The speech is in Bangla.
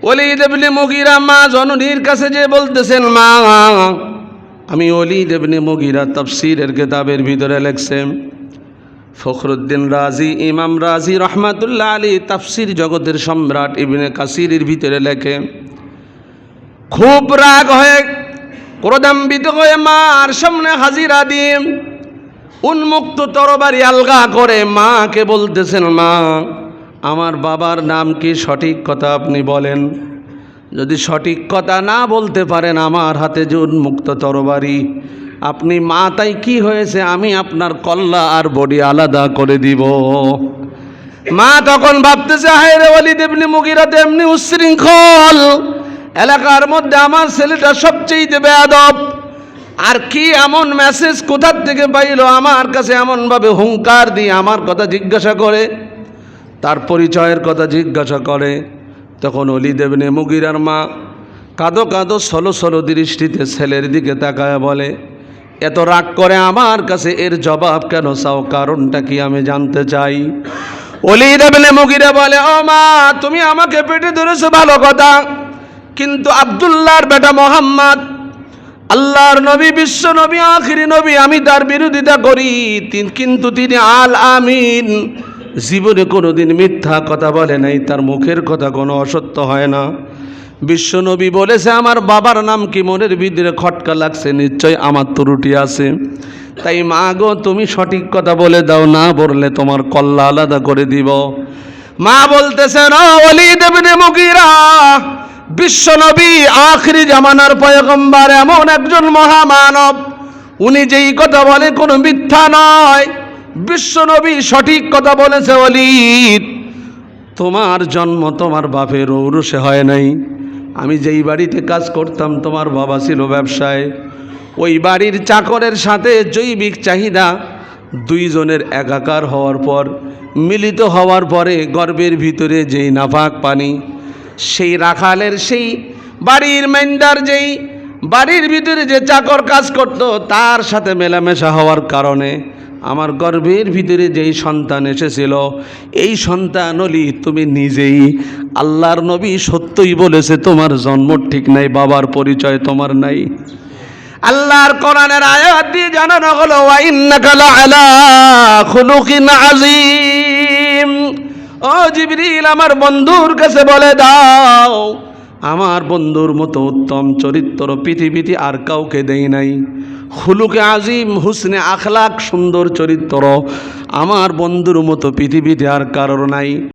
ওলীদ ইবনে মুগীরা মা জননীর কাছে যে বলতেছেন, মা আমি ওলীদ ইবনে মুগীরা তাফসীরের কিতাবের ভিতরে লিখছেন, ফখরুদ্দিন রাজি, ইমাম রাজি রহমাতুল্লাহ আলী তাফসীর জগতের সম্রাট ইবনে কাসিরের ভিতরে লেখে, খুব রাগ হয়ে ক্রোধান্বিত হয়ে মার সামনে হাজিরা দিয়ে উন্মুক্ত তরবারি আলগা করে মাকে বলতেছেন, মা আমার বাবার নাম কি, সঠিক কথা আপনি বলেন। যদি সঠিক কথা না বলতে পারেন, আমার হাতে যে উন্মুক্ত তরবারি, আপনি মা তাই কি হয়েছে, আমি আপনার কল্লা আর বডি আলাদা করে দিব। মা তখন ভাবতেছে, হায় রে ওলীদ ইবনে মুগীরা তো এমনি উচ্ছৃঙ্খল, এলাকার মধ্যে আমার ছেলেটা সবচেয়ে বেয়াদব, আর কি এমন মেসেজ কোথার থেকে পাইল আমার কাছে এমনভাবে হুঙ্কার দিয়ে আমার কথা জিজ্ঞাসা করে, তার পরিচয়ের কথা জিজ্ঞাসা করে। তখন ওলীদ ইবনে মুগীরার মা কাঁদো কাঁদো সলো সলো দৃষ্টিতে ছেলের দিকে তাকায় বলে, এত রাগ করে আমার কাছে এর জবাব কেন চাও, কারণটা কি আমি জানতে চাই। ওলীদ ইবনে মুগীরা বলে, ও মা তুমি আমাকে পেটে ধরেছো ভালো কথা, কিন্তু আব্দুল্লাহর বেটা মোহাম্মদ আল্লাহর নবী, বিশ্ব নবী, আখিরি নবী, আমি তার বিরোধিতা করি, কিন্তু তিনি আল আমিন, জীবনে কোনোদিন মিথ্যা কথা বলে নাই, তার মুখের কথা কোনো অসত্য হয় না। বিশ্ব নবী বলেছে আমার বাবার নাম কি, মনের ভিতরে খটকা লাগছে, নিশ্চয় আমার ত্রুটি আছে, তাই মা গো তুমি সঠিক কথা বলে দাও, না বললে তোমার কল্লা আলাদা করে দিব। মা বলতেছে, না ওলীদ ইবনে মুগীরা বিশ্ব নবী, আখিরি জামানার পয়গম্বর, এমন একজন মহামানব, উনি যেই কথা বলে কোনো মিথ্যা নয়, বিশ্ব নবী সঠিক কথা বলেছে। ওলীদ তোমার জন্ম তোমার বাপের ঔরসে হয় নাই, আমি যেই বাড়িতে কাজ করতাম তোমার বাবা ছিল ব্যবসায়, ওই বাড়ির চাকরের সাথে জৈবিক চাহিদা দুইজনের একাকার হওয়ার পর, মিলিত হওয়ার পরে গর্ভের ভিতরে যেই নাপাক পানি, সেই রাখালের, সেই বাড়ির মেন্ডার, যেই বাড়ির ভিতরে যে চাকর কাজ করত, তার সাথে মেলামেশা হওয়ার কারণে আমার গর্ভের ভিতরে যেই সন্তান এসেছিল, এই সন্তান ওলীদ তুমি নিজেই। আল্লাহর নবী সত্যই বলেছে তোমার জন্ম ঠিক নাই, বাবার পরিচয় তোমার নাই। আল্লাহর কোরআনের আয়াত দিয়ে জানানো হলো, ওয়া ইন্নাকা লাআলা খুলুকিন আযীম। ও জিবরিল আমার বন্ধুর কাছে বলে দাও, আমার বন্ধুর মতো উত্তম চরিত্র পৃথিবীতে আর কাউকে দেই নাই। খুলুকে আজিম, হুসনে আখলাক, সুন্দর চরিত্র আমার বন্ধুর মতো পৃথিবীতে আর কারোর নাই।